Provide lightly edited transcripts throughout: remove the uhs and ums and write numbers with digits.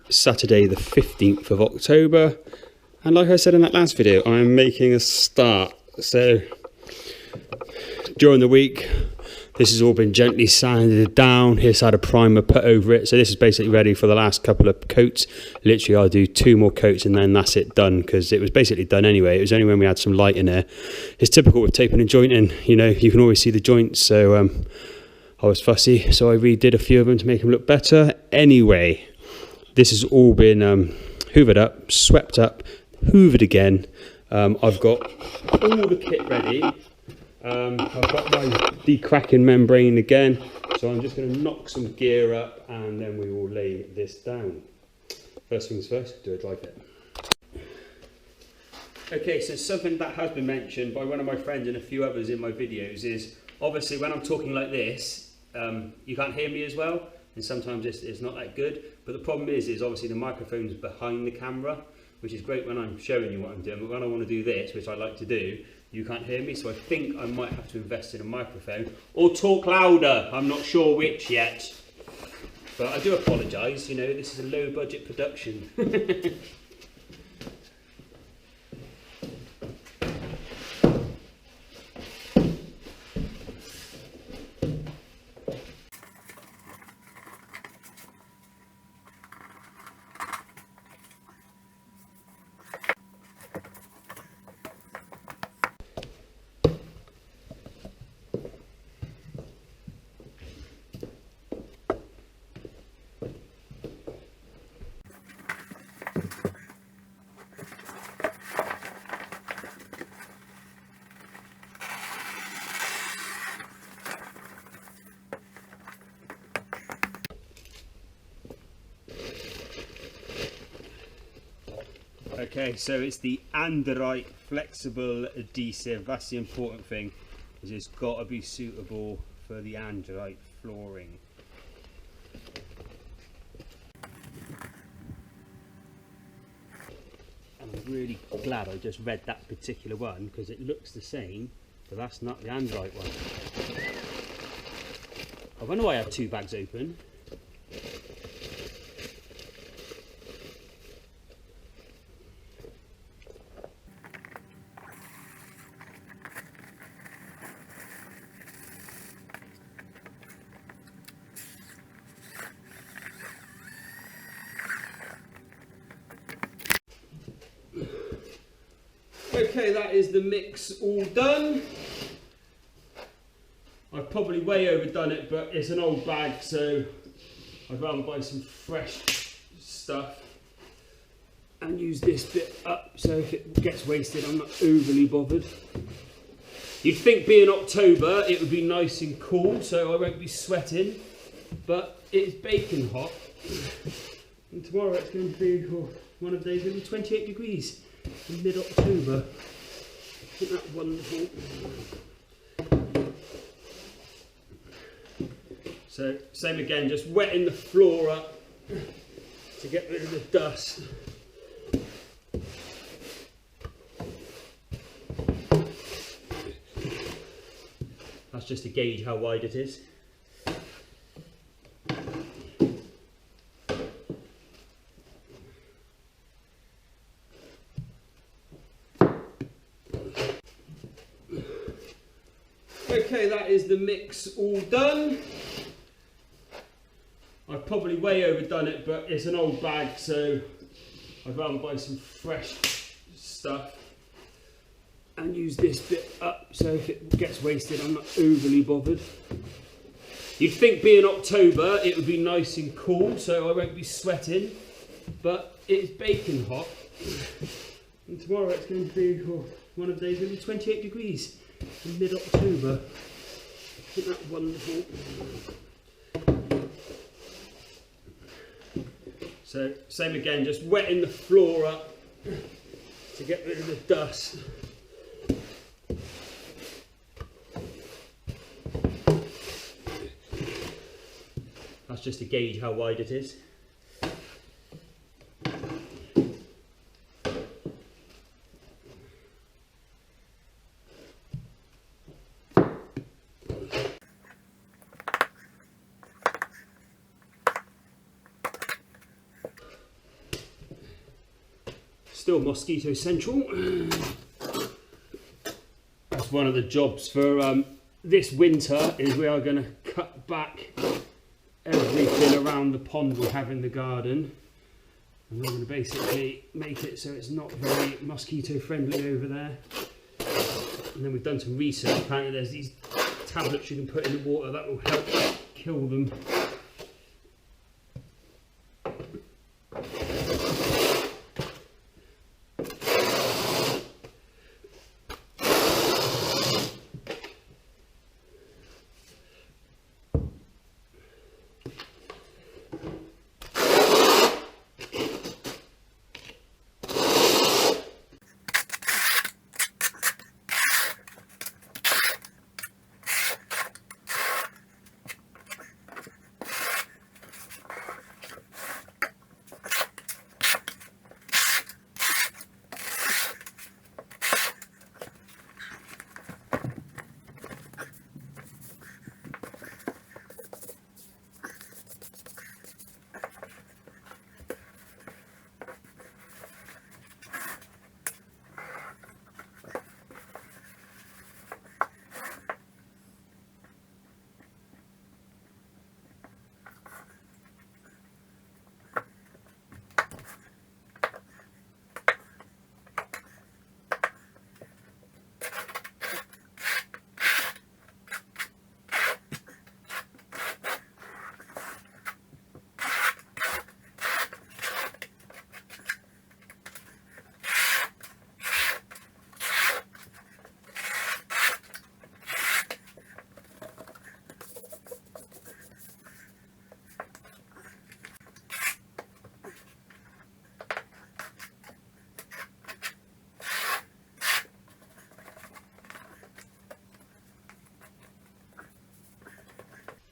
Saturday the 15th of October, and like I said in that last video, I'm making a start. So during the week this has all been gently sanded down. Here's had a primer put over it, so this is basically ready for the last couple of coats. Literally I'll do 2 more coats and then that's it done, because it was basically done anyway. It was only when we had some light in there. It's typical with taping and jointing, you know, you can always see the joints, so I was fussy, so I redid a few of them to make them look better. Anyway, this has all been hoovered up, swept up, hoovered again. I've got all the kit ready. I've got my decracking membrane again, so I'm just going to knock some gear up and then we will lay this down. First things first, do a dry fit. Okay, so something that has been mentioned by one of my friends and a few others in my videos is, obviously when I'm talking like this, you can't hear me as well, and sometimes it's not that good. But the problem is obviously the microphone's behind the camera, which is great when I'm showing you what I'm doing, but when I want to do this, which I like to do, you can't hear me. So I think I might have to invest in a microphone or talk louder. I'm not sure which yet, but I do apologise. You know, this is a low budget production. Okay, so it's the Android flexible adhesive. That's the important thing, is it's got to be suitable for the Android flooring. And I'm really glad I just read that particular one, because it looks the same, but that's not the Android one. I wonder why I have 2 bags open. Okay, that is the mix all done. I've probably way overdone it, but it's an old bag, so I'd rather buy some fresh stuff and use this bit up, so if it gets wasted I'm not overly bothered. You'd think being October it would be nice and cool, so I won't be sweating, but it's baking hot. And tomorrow it's going to be, one of the days, going to be 28 degrees in mid-October. Isn't that wonderful? So same again, just wetting the floor up to get rid of the dust. That's just to gauge how wide it is. Okay, that is the mix all done. I've probably way overdone it, but it's an old bag, so I'd rather buy some fresh stuff and use this bit up, so if it gets wasted I'm not overly bothered. You'd think being October it would be nice and cool, so I won't be sweating, but it's baking hot. And tomorrow it's going to be, one of the days, going to be 28 degrees in mid-October. Isn't that wonderful? So same again, just wetting the floor up to get rid of the dust. That's just to gauge how wide it is. still mosquito central. That's one of the jobs for this winter, is we are going to cut back everything around the pond we have in the garden. And we're going to basically make it so it's not very mosquito friendly over there. And then we've done some research. Apparently there's these tablets you can put in the water that will help kill them.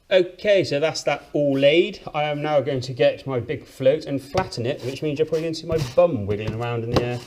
Okay, so that's that all laid. I am now going to get my big float and flatten it, which means you're probably going to see my bum wiggling around in the air.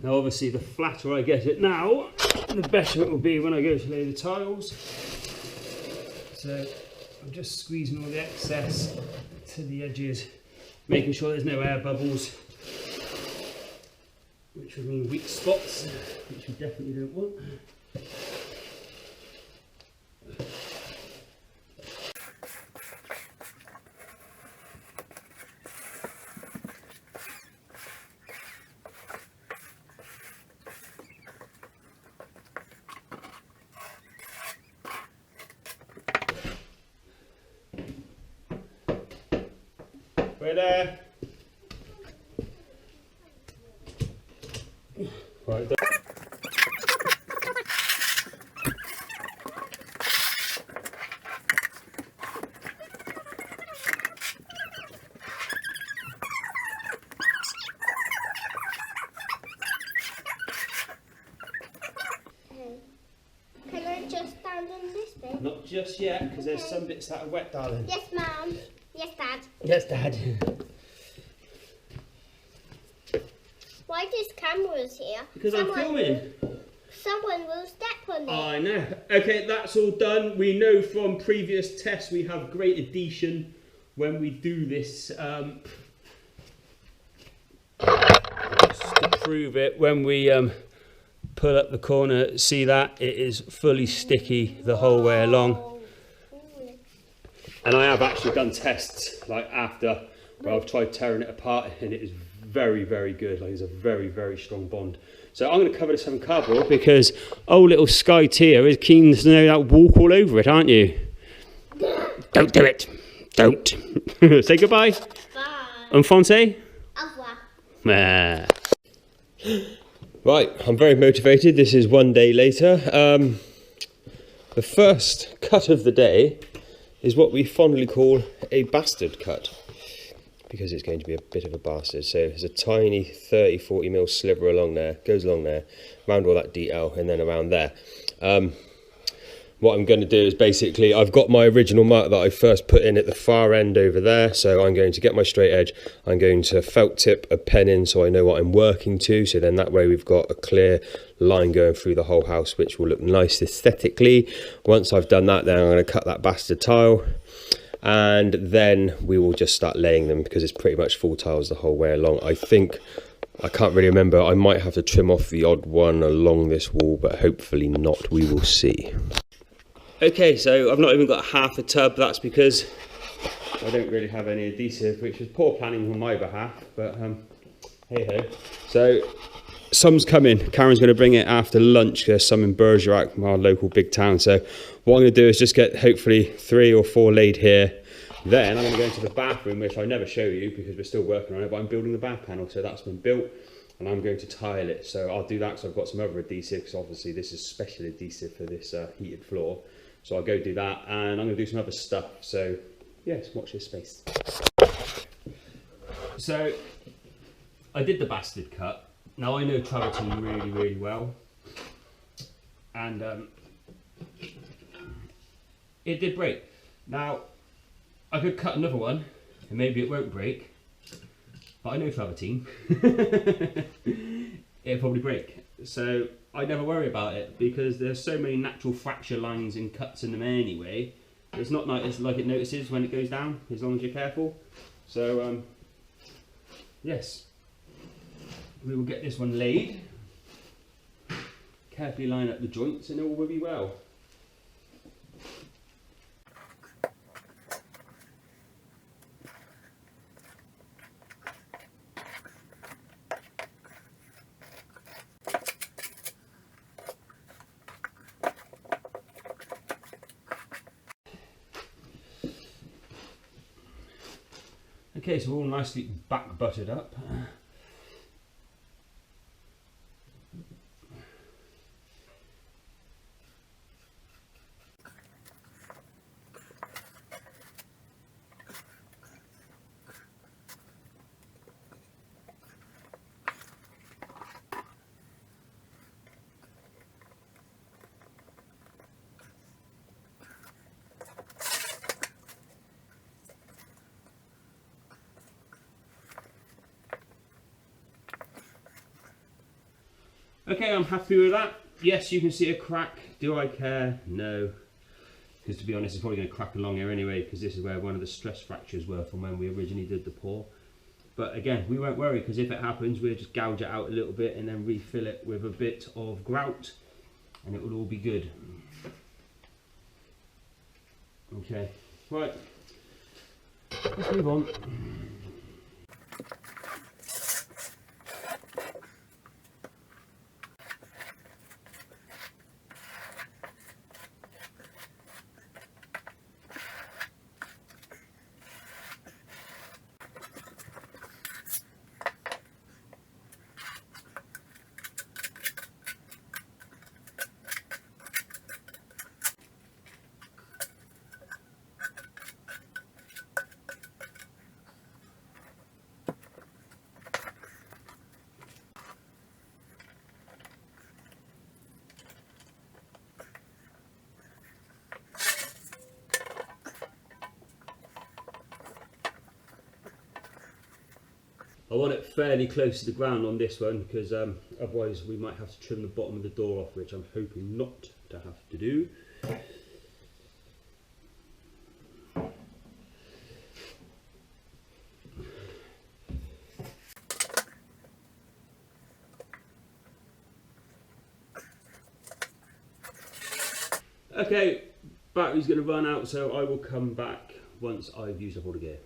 Now obviously the flatter I get it now, the better it will be when I go to lay the tiles. So I'm just squeezing all the excess to the edges, making sure there's no air bubbles, which would mean weak spots, which we definitely don't want. Right there. Right there. Can I just stand on this bit? Not just yet, because there's some bits that are wet, darling. Yes, Mum. Yes, Dad. Yes, Dad. Why does cameras here? Because I'm filming. Someone will step on it. I know. Okay, that's all done. We know from previous tests we have great adhesion when we do this. Just to prove it, when we pull up the corner, see that? It is fully sticky the whole way along. And I have actually done tests like after where I've tried tearing it apart, and it is very, very good. Like, it's a very, very strong bond. So I'm going to cover this in cardboard because old little Sky Tia is keen to know that walk all over it, aren't you? Don't do it. Don't. Say goodbye. Bye. Enfonce. Au revoir. Ah. Right, I'm very motivated. This is one day later. The first cut of the day is what we fondly call a bastard cut, because it's going to be a bit of a bastard. So there's a tiny 30-40mm sliver along there, goes along there, around all that detail, and then around there. What I'm going to do is basically, I've got my original mark that I first put in at the far end over there, so I'm going to get my straight edge, I'm going to felt tip a pen in so I know what I'm working to, so then that way we've got a clear line going through the whole house, which will look nice aesthetically. Once I've done that, then I'm going to cut that bastard tile, and then we will just start laying them, because it's pretty much full tiles the whole way along. I can't really remember, I might have to trim off the odd one along this wall, but hopefully not, we will see. Okay, so I've not even got half a tub. That's because I don't really have any adhesive, which is poor planning on my behalf, but hey ho. So some's coming. Karen's going to bring it after lunch. There's some in Bergerac, our local big town. So what I'm going to do is just get hopefully 3 or 4 laid here. Then I'm going to go into the bathroom, which I never show you because we're still working on it, but I'm building the bath panel, so that's been built. And I'm going to tile it. So I'll do that because I've got some other adhesive, because obviously this is special adhesive for this heated floor. So I'll go do that, and I'm going to do some other stuff. So yes, watch this space. So I did the bastard cut. Now I know travetine really, really well, and it did break. Now I could cut another one, and maybe it won't break, but I know travetine. It'll probably break. So I never worry about it, because there's so many natural fracture lines and cuts in them anyway. It's not like it notices when it goes down, as long as you're careful. So yes, we will get this one laid, carefully line up the joints, and all will be well. Okay, so we're all nicely back buttered up. Okay, I'm happy with that. Yes, you can see a crack. Do I care? No. Because to be honest, it's probably going to crack along here anyway, because this is where one of the stress fractures were from when we originally did the pour. But again, we won't worry, because if it happens, we'll just gouge it out a little bit and then refill it with a bit of grout, and it will all be good. Okay, right. Let's move on. I want it fairly close to the ground on this one, because otherwise we might have to trim the bottom of the door off, which I'm hoping not to have to do. Okay, battery's going to run out, so I will come back once I've used up all the gear.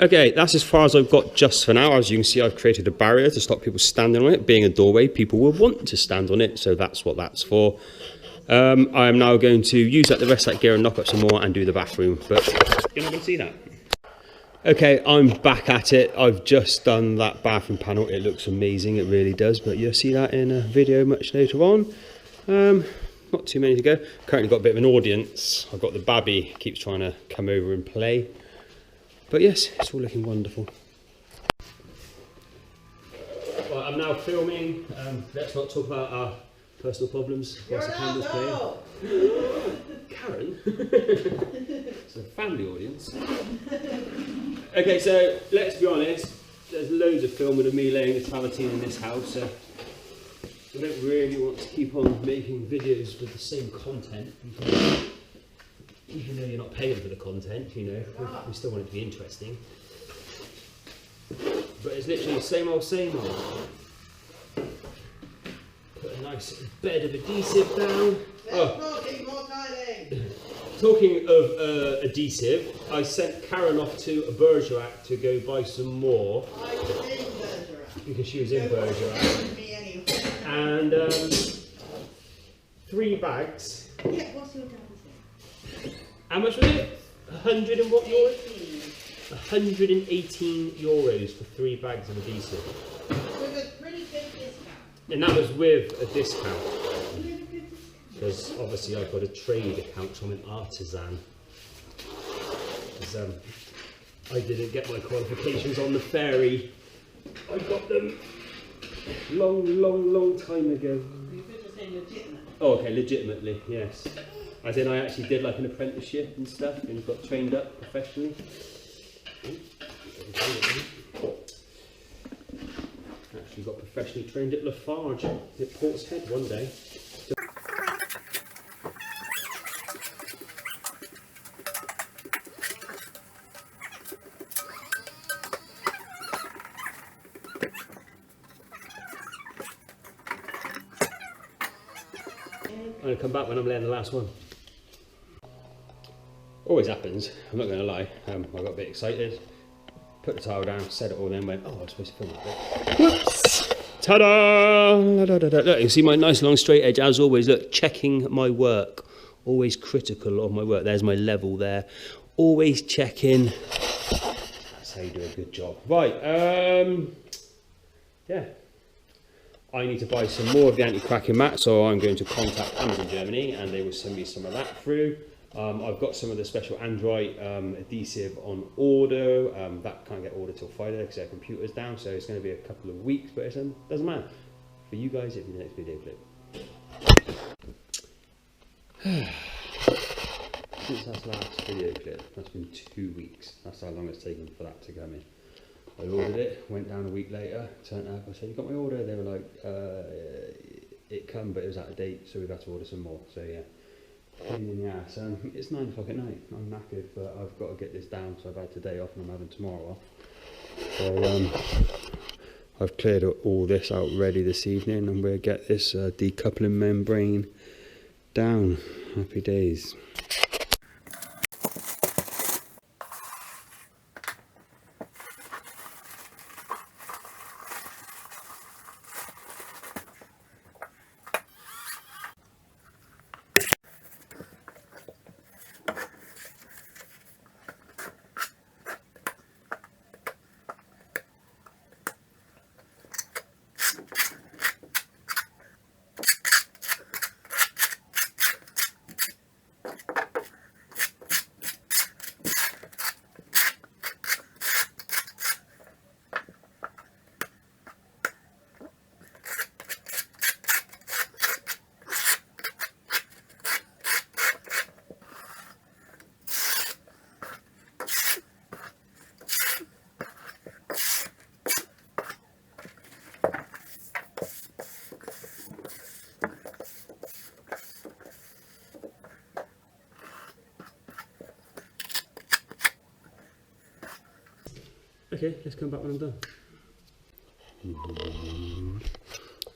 Okay, that's as far as I've got just for now. As you can see, I've created a barrier to stop people standing on it. Being a doorway, people will want to stand on it, so that's what that's for. I am now going to use up the rest of that gear and knock up some more and do the bathroom, but you're not going to see that. Okay, I'm back at it. I've just done that bathroom panel. It looks amazing, it really does, but you'll see that in a video much later on. Not too many to go. Currently got a bit of an audience. I've got the babby, keeps trying to come over and play. But yes, it's all looking wonderful. Well, I'm now filming. Let's not talk about our personal problems whilst the camera's playing. Karen? It's a family audience. Okay, so let's be honest, there's loads of filming of me laying the travetine in this house, so I don't really want to keep on making videos with the same content, even though you're not paying for the content, you know, we still want it to be interesting. But it's literally the same old, same old. Put a nice bed of adhesive down. Talking of adhesive, I sent Karen off to a Bergerac to go buy some more. I was in Bergerac. Because she was in Bergerac. And 3 bags. Yeah, what's your dad's name? How much was it? 100 and what euros? 118 euros for 3 bags of adhesive. With a pretty big discount. And that was with a discount. Because obviously I've got a trade account, so I'm an artisan. Because I didn't get my qualifications on the ferry. I got them long time ago. You could just say legitimate. Oh, okay, legitimately, yes. As in I actually did like an apprenticeship and stuff and got trained up professionally. Actually got professionally trained at Lafarge at Portshead one day. I'm going to come back when I'm laying the last one. Always happens, I'm not going to lie. I got a bit excited, put the tile down, set it all, then went, oh, I was supposed to film that bit. Whoops! Ta-da! Look, you see my nice long straight edge, as always. Look, checking my work. Always critical of my work. There's my level there. Always checking. That's how you do a good job. Right, yeah. I need to buy some more of the anti-cracking mat, so I'm going to contact Amazon Germany and they will send me some of that through. I've got some of the special Android adhesive on order. That can't get ordered till Friday because their computer's down, so it's going to be a couple of weeks, but it doesn't matter. For you guys, it'll be the next video clip. Since that last video clip, that's been 2 weeks. That's how long it's taken for that to come in. I ordered it, went down a week later, turned up, I said, you got my order? They were like, it come, but it was out of date, so we've had to order some more. So yeah, pain in the ass. It's 9 o'clock at night, I'm knackered, but I've got to get this down, so I've had today off and I'm having tomorrow off. So I've cleared all this out ready this evening and we'll get this decoupling membrane down. Happy days. Okay, let's come back when I'm done.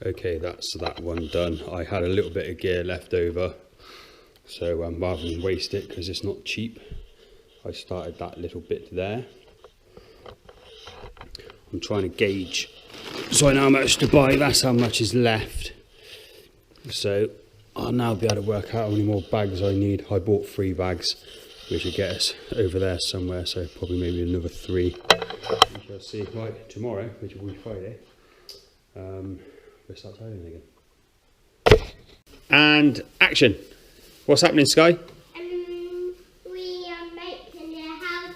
Okay, that's that one done. I had a little bit of gear left over, so rather than waste it, because it's not cheap, I started that little bit there. I'm trying to gauge so I know how much to buy. That's how much is left. So I'll now be able to work out how many more bags I need. I bought 3 bags, which would get us over there somewhere, so probably maybe another 3. We shall see. Right, tomorrow, which will be Friday, we'll start tiling again. And action! What's happening, Sky? We are making a house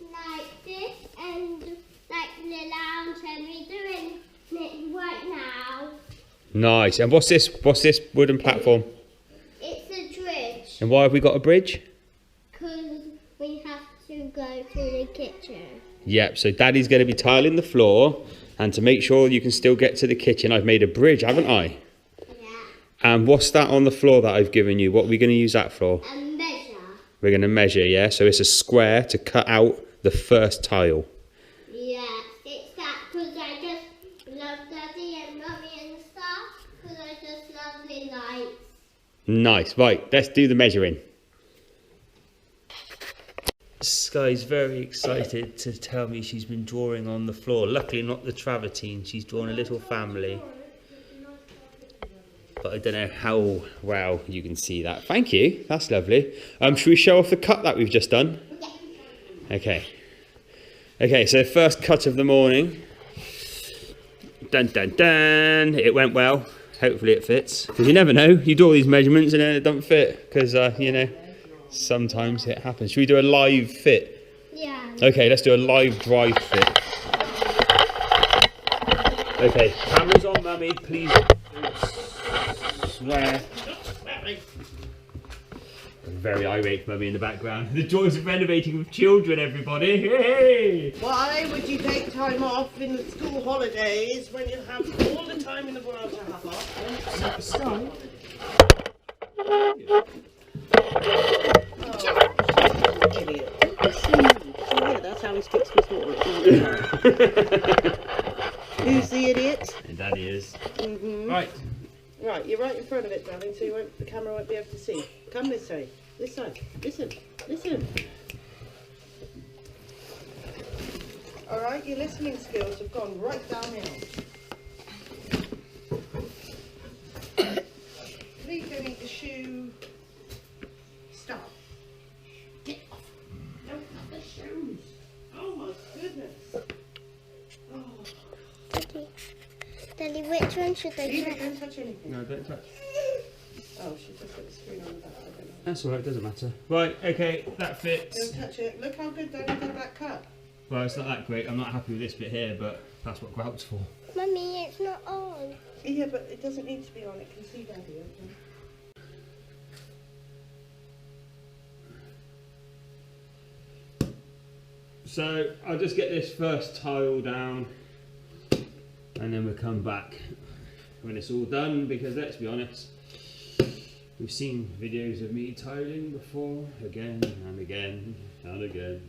like this and like the lounge, and we're doing it right now. Nice. And what's this? What's this wooden platform? It's a bridge And why have we got a bridge? because we have to go to the kitchen. Yep. So Daddy's going to be tiling the floor, and to make sure you can still get to the kitchen, I've made a bridge, haven't I? Yeah. And what's that on the floor that I've given you? What are we going to use that for? A measure. We're going to measure, yeah? So it's a square to cut out the first tile. Yeah, it's that because I just love Daddy and Mummy and stuff because I just love the lights. Nice. Right, let's do the measuring. Sky's very excited to tell me she's been drawing on the floor. Luckily not the travertine, she's drawn a little family. But I don't know how well you can see that. Thank you, that's lovely. Should we show off the cut that we've just done? Okay. Okay, so first cut of the morning. Dun dun dun, it went well. Hopefully it fits. Because you never know, you do all these measurements and then it doesn't fit. Because, you know, sometimes it happens. Should we do a live fit? Yeah. Okay, let's do a live drive fit. Okay, cameras on, Mummy, please. Swear. Very irate Mummy in the background. The joys of renovating with children, everybody. Hey! Why would you take time off in the school holidays when you have all the time in the world to have off? Sky. Oh, idiot. Yeah, that's how he sticks his water. Who's the idiot? And Daddy is. Mm-hmm. Right. Right, you're right in front of it, darling, so the camera won't be able to see. Come this way. This side. Listen. Listen. Alright, your listening skills have gone right downhill. Please don't eat the shoe. Stop. Get off. Don't have the shoes. Oh my goodness. Oh. Daddy, which one should I Leave it, try? don't touch anything. No, don't touch. Oh, she just got the screen on the back. I don't know. That's alright, doesn't matter. Right, okay, that fits. Don't touch it. Look how good Daddy did that cut. Well, it's not that great. I'm not happy with this bit here, but that's what grout's for. Mummy, it's not on. Yeah, but it doesn't need to be on. It can see Daddy, okay? So I'll just get this first tile down and then we'll come back when it's all done, because let's be honest, we've seen videos of me tiling before, again and again and again.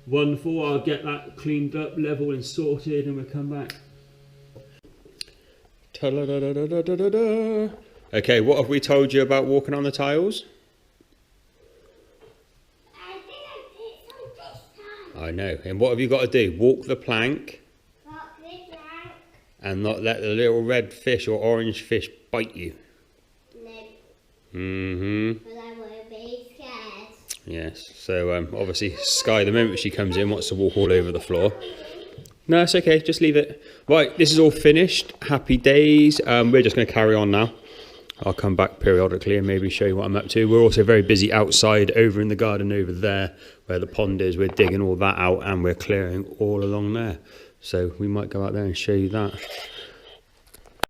Wonderful, I'll get that cleaned up, level and sorted, and we'll come back. Ta-da-da-da-da-da-da-da. Okay, what have we told you about walking on the tiles? I think I picked on this time. I know, and what have you got to do? Walk the plank Got this rank. and not let the little red fish or orange fish bite you. No, Mm-hmm. because I will be scared. Yes, so obviously Sky, the moment she comes in, wants to walk all over the floor. No, it's okay, just leave it. Right, this is all finished. Happy days. We're just going to carry on now. I'll come back periodically and maybe show you what I'm up to. We're also very busy outside over in the garden over there where the pond is. We're digging all that out and we're clearing all along there. So we might go out there and show you that.